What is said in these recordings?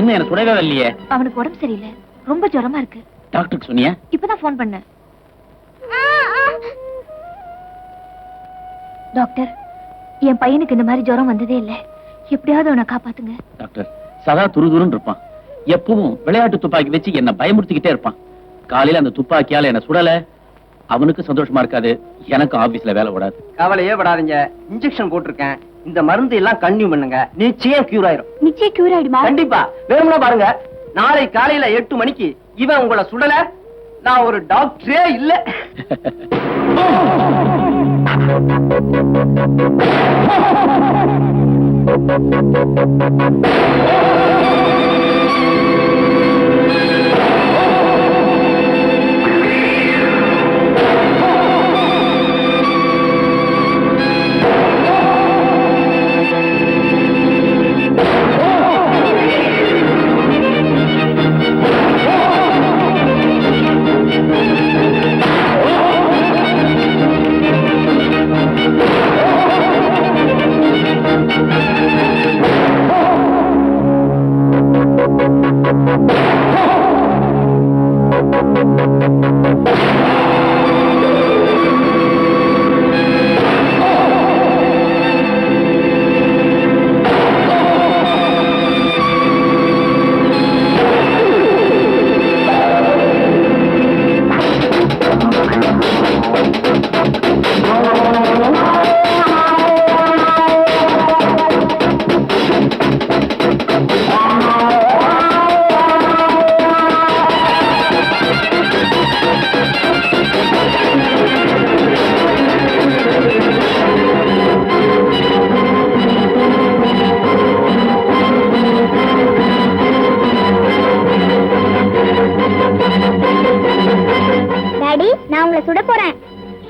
என்ன சுடவே இல்லையே. அவனுக்கு உடம்பு சரியில்லை, ரொம்ப ஜுரமா இருக்கு. டாக்டருக்கு சொன்னியா? இப்பதான் போன் பண்ணேன். டாக்டர், என் பையனுக்கு இந்த மாதிரி ஜுரம் வந்ததே இல்லை, எப்படியாவது அவனை காப்பாத்துங்க. டாக்டர், சதா துருதுருன்னு இருப்பான், எப்பவும் விளையாட்டு துப்பாக்கி வச்சு என்ன பயமுறுத்திக்கிட்டே இருப்பான். காலையில அந்த துப்பாக்கியால என்ன சுடல, அவனுக்கு சந்தோஷமா இருக்காது, எனக்கு ஆபீஸ்ல வேலை விடாது. கவலையே படாதீங்க, இன்ஜெக்ஷன் போட்டிருக்கேன், இந்த மருந்து எல்லாம் கன்டினியூ பண்ணுங்க, நிச்சயம் கியூர் ஆயிரும். நிச்சயம் கியூர் ஆயிடுமா? கண்டிப்பா. வேணும்னா பாருங்க, நாளை காலையில 8 மணிக்கு இவன் உங்களை சுடல, நான் ஒரு டாக்டரே இல்ல.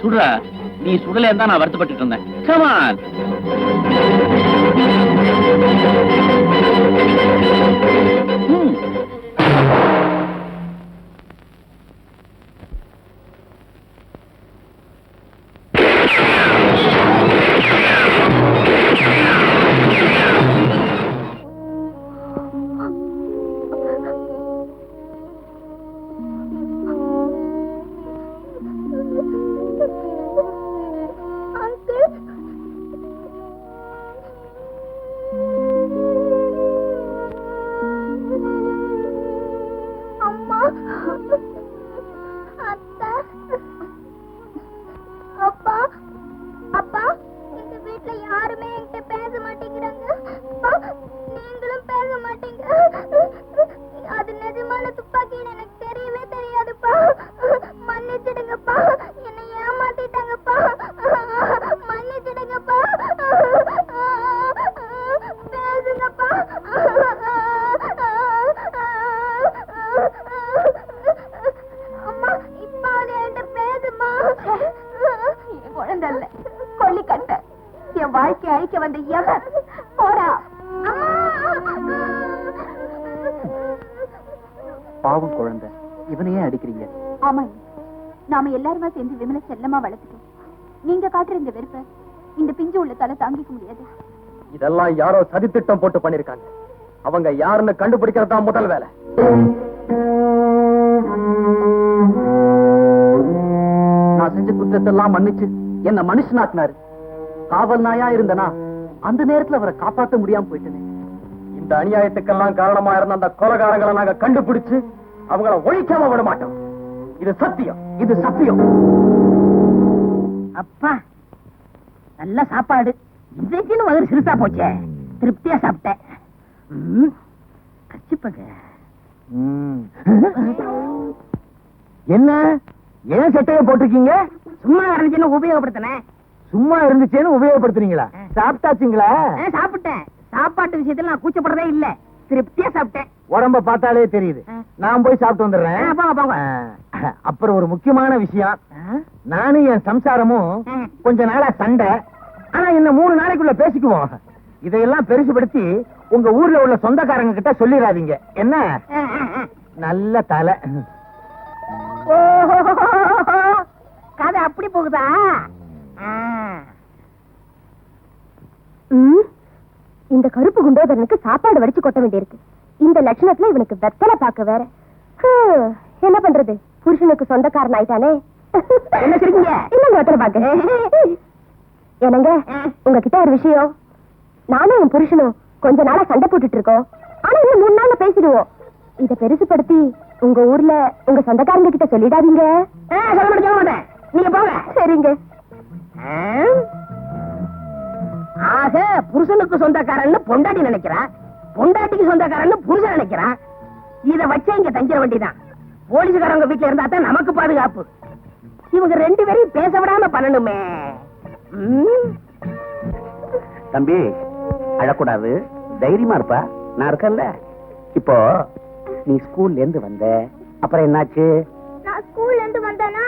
சுடுறா, நீ சுடல இருந்தா நான் வருத்தப்பட்டு இருந்தேன். Come on. பாவம் குழந்தை, இவனையே அடிக்கிறீங்க? ஆமா, நாம எல்லாருமா சேர்ந்து விமலை செல்லமா வளர்த்துட்டோம். நீங்க காட்டுற இந்த வெறுப்ப இந்த பிஞ்சு உள்ள தலை தாங்கிக்க முடியாது. இதெல்லாம் யாரோ சதித்திட்டம் போட்டு பண்ணிருக்காங்க. அவங்க யாருன்னு கண்டுபிடிக்கிறதா முதல் வேலை. நான் செஞ்ச குற்றத்தெல்லாம் மன்னிச்சு என்ன மனுஷனாக்குனாரு. காவல் நாயா இருந்தனா அந்த நேரத்துல அவரை காப்பாற்ற முடியாம போயிட்டேன். இந்த அநியாயத்துக்கெல்லாம் காரணமா இருந்த அந்த கொலைகாரங்களை நாங்க கண்டுபிடிச்சு அவங்கள ஒழிக்காம விட மாட்டோம். இது சத்தியம், இது சத்தியம். அப்பா, நல்ல சாப்பாடு. இன்றைக்குன்னு வயிறு சிறுசா போச்சே, திருப்தியா சாப்பிட்டேன். கச்சிப்பங்க என்ன ஏன் சட்டையை போட்டிருக்கீங்க? சும்மா இருந்துச்சுன்னு உபயோகப்படுத்தினேன். சும்மா இருந்துச்சேன்னு உபயோகப்படுத்துறீங்களா? சாப்பிட்டாச்சுங்களா? சாப்பிட்டேன். சாப்பாட்டு விஷயத்துல நான் கூச்சப்படுறதே இல்ல, திருப்தியா சாப்பிட்டேன். உடம்ப பார்த்தாலே தெரியுது. நான் போய் சாப்பிட்டு வந்துடுறேன். போங்க போங்க. அப்புறம் ஒரு முக்கியமான விஷயம், நானும் என் சம்சாரமும் கொஞ்ச நாளா சண்டை. ஆனா இன்னும் 3 நாளைக்குள்ள பேசிக்குவோம். இதையெல்லாம் பெருசுபடுத்தி உங்க ஊர்ல உள்ள சொந்தக்காரங்க கிட்ட சொல்லிடாதீங்க. என்ன? நல்ல தலை. கதை அப்படி போகுதா? இந்த கருப்பு குண்டோதரனுக்கு சாப்பாடு வடிச்சு கொட்ட வேண்டியிருக்கு. இந்த லட்சணத்துல இவனுக்கு வெத்தலை பாக்க வேற. என்ன பண்றது, புருஷனுக்கு சொந்தக்காரன் ஆயிட்டானே. என்ன சிரிக்கீங்க? இல்லங்க வெத்தலை பாக்க. என்னங்க, உங்ககிட்ட ஒரு விஷயம். நானும் என் புருஷனும் கொஞ்ச நாளா சண்டை போட்டுட்டு இருக்கோம். ஆனா இன்னும் 3 நாள்ல பேசிடுவோம். இத பெருசுபடுத்தி உங்க ஊர்ல உங்க சொந்தக்காரங்க கிட்ட சொல்லிடாதீங்க. சொல்ல மாட்டேன், நீங்க போங்க. சரிங்க. ஆக புருஷனுக்கு சொந்தக்காரன்னு பொண்டாட்டி நினைக்கிறான், பொண்டாட்டிக்கு சொந்தக்காரன்னு புருஷன் நினைக்கிறான். இத வச்சே இங்க தங்கிட வேண்டியதான். போலீஸ்காரங்க வீட்டுல இருந்தா தான் நமக்கு பாதுகாப்பு. இவங்க 2 பேரையும் பேச விடாம பண்ணணுமே. தம்பி, அழக்கூடாது, தைரியமா இருப்பா, நான் இருக்கேன்ல. இப்போ நீ ஸ்கூல்ல இருந்து வந்த, அப்புறம் என்னாச்சு? நான் ஸ்கூல்ல இருந்து வந்தேனா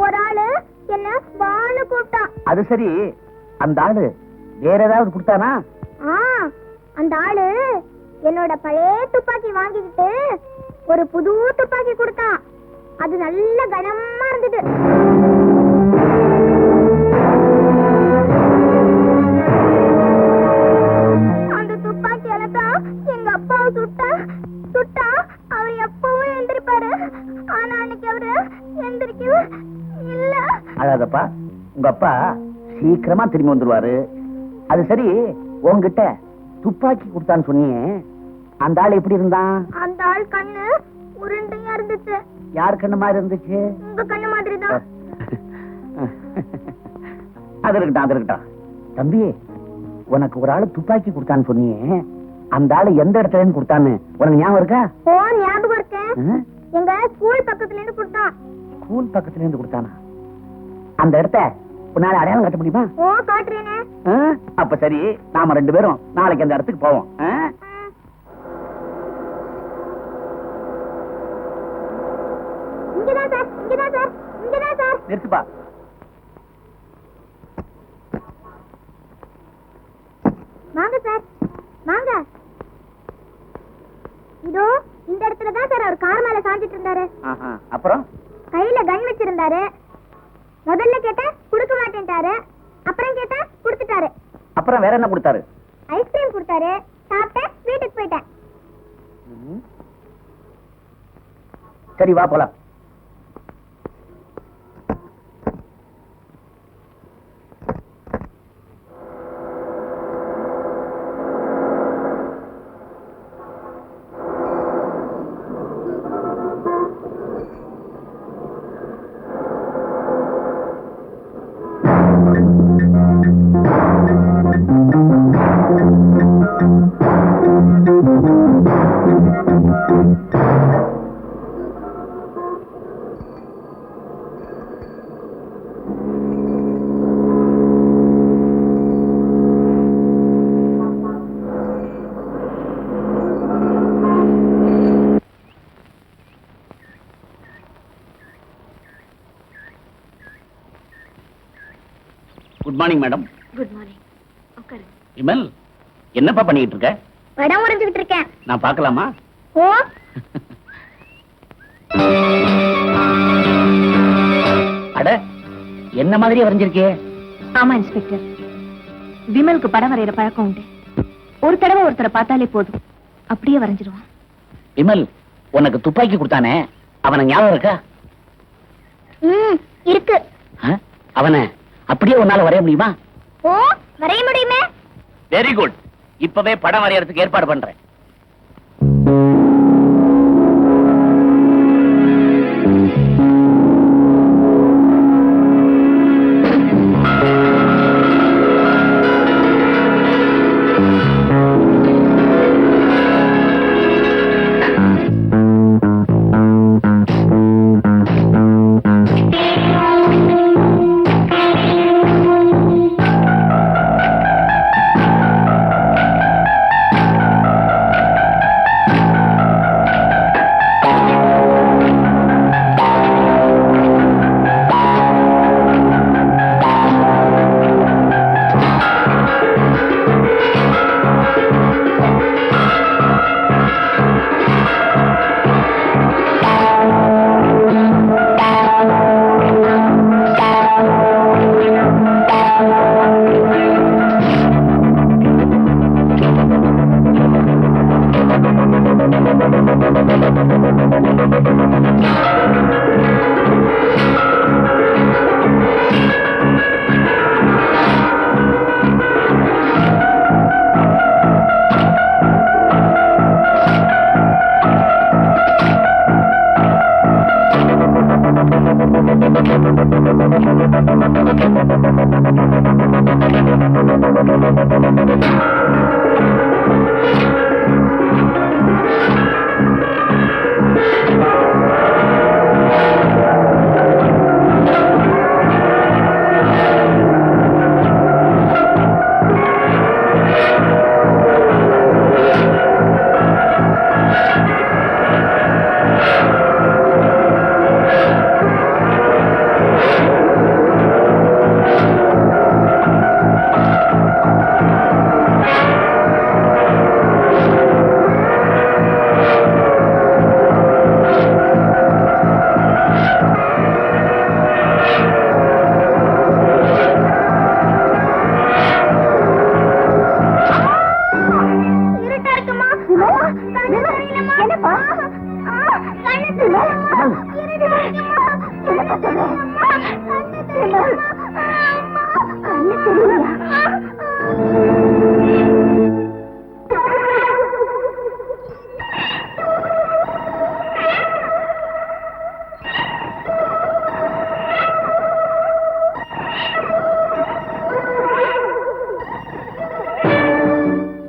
ஒரு ஆளு என்ன பானு கூப்பிட்டான். அது சரி, அந்த ஆளு வேற ஏதாவது கொடுத்தானா? அந்த ஆளு என்னோட பழைய துப்பாக்கி வாங்கிக்கிட்டு ஒரு புது துப்பாக்கி கொடுத்தான். அது நல்ல கனமா இருந்தது. அந்த துப்பாக்கியால தான் எங்க அப்பாவை சுட்டா அவர் எப்பவும் எந்திரிப்பாரு. ஆனா அன்னைக்கு அவரு எந்திரிக்கவே இல்ல. அழாதப்பா, உங்க அப்பா சீக்கிரமா திரும்பி வந்துருவாரு. அது சரி, உன்கிட்ட துப்பாக்கி கொடுத்தான்னு சொன்னியே, அந்த ஆள் எப்படி இருந்தான்? அந்த ஆள் கண்ணு உருண்டையா இருந்துச்சு. யார் கண்ணு மாதிரி இருந்துச்சு? உங்க கண்ணு மாதிரி தான். அது இருக்கட்டும். தம்பி, உனக்கு ஒரு ஆளு துப்பாக்கி கொடுத்தான்னு சொன்னியே, அந்த ஆளு எந்த இடத்துல இருந்து கொடுத்தான்னு உனக்கு ஞாபகம் இருக்கா? ஞாபகம் இருக்கேன். எங்க ஸ்கூல் பக்கத்துல இருந்து கொடுத்தான். ஸ்கூல் பக்கத்துல இருந்து கொடுத்தானா? அந்த இடத்த உன்னால அடையாளம் கட்ட முடியுமா? காட்டுறேனே. அப்ப சரி, நாம 2 பேரும் நாளைக்கு அந்த இடத்துக்கு போவோம். இங்கதான் சார். நிறுத்துப்பா. வாங்க சார், வாங்க. இதோ இந்த இடத்துல தான் சார் அவர் கார் மேல சாஞ்சிட்டு இருந்தாரு. அப்புறம் கையில கன் வச்சிருந்தாரு. முதல்ல கேட்டா குடுக்க மாட்டேன்ட்டாரு, அப்புறம் கேட்டா குடுத்துட்டாரு. அப்புறம் வேற என்ன கொடுத்தாரு? ஐஸ்கிரீம் கொடுத்தாரு. சாப்பிட்டேன், வீட்டுக்கு போயிட்டேன். சரி, வா போலாம். Good morning madam. Good morning. உட்காரு. விமல், என்னப்பா பண்ணிட்டு இருக்க? படம் வரைஞ்சுக்கிட்டு இருக்கேன். நான் பார்க்கலாமா? ஓ, அட, என்ன மாதிரியே வரைஞ்சிருக்கே. ஆமா இன்ஸ்பெக்டர், விமலுக்கு படம் வரைகிற பழக்கம் உண்டு. ஒரு தடவை ஒருத்தரை பார்த்தாலே போதும், அப்படியே வரைஞ்சிருவான். விமல், உனக்கு துப்பாக்கி கொடுத்தானே, அவனை ஞாபகம் இருக்கா? இருக்கு. அவனை அப்படியே உன்னால வரைய முடியுமா? ஓ, வரைய முடியுமே. Very good. இப்பவே படம் வரையறதுக்கு ஏற்பாடு பண்றேன்.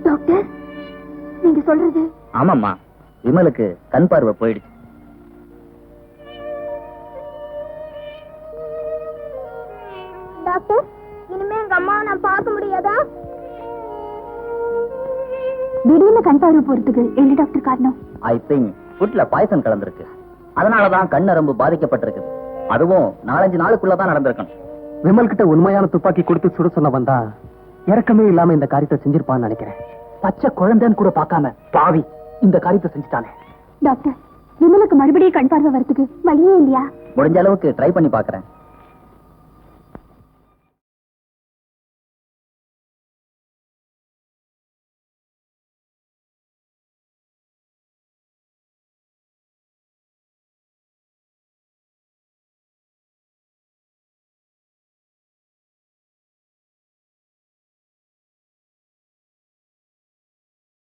டாக்டர், நீங்க சொல்றது ஆமாம்மா, விமலுக்கு கண் பார்வை போயிடுச்சு. டாக்டர், இனிமே எங்க அம்மாவை நான் பார்க்க முடியாதா? திடீர்னு கண் பார்வை போறதுக்கு என்ன டாக்டர் காரணம்? ஐ திங்க் ஃபுட்ல பாய்சன் கலந்துருக்கு. அதனாலதான் கண் நரம்பு பாதிக்கப்பட்டிருக்கு. அதுவும் 4-5 நாளுக்குள்ளதான் நடந்திருக்கணும். விமல் கிட்ட உண்மையான துப்பாக்கி கொடுத்து சுட சொன்ன வந்தா இறக்கமே இல்லாம இந்த காரியத்தை செஞ்சிருப்பான்னு நினைக்கிறேன். பச்சை குழந்தைன்னு கூட பார்க்காம பாவி இந்த காரியத்தை செஞ்சுட்டானே. டாக்டர், விமலுக்கு மறுபடியும் கண் பார்வை வரதுக்கு வழியே இல்லையா? முடிஞ்ச அளவுக்கு ட்ரை பண்ணி பாக்குறேன்.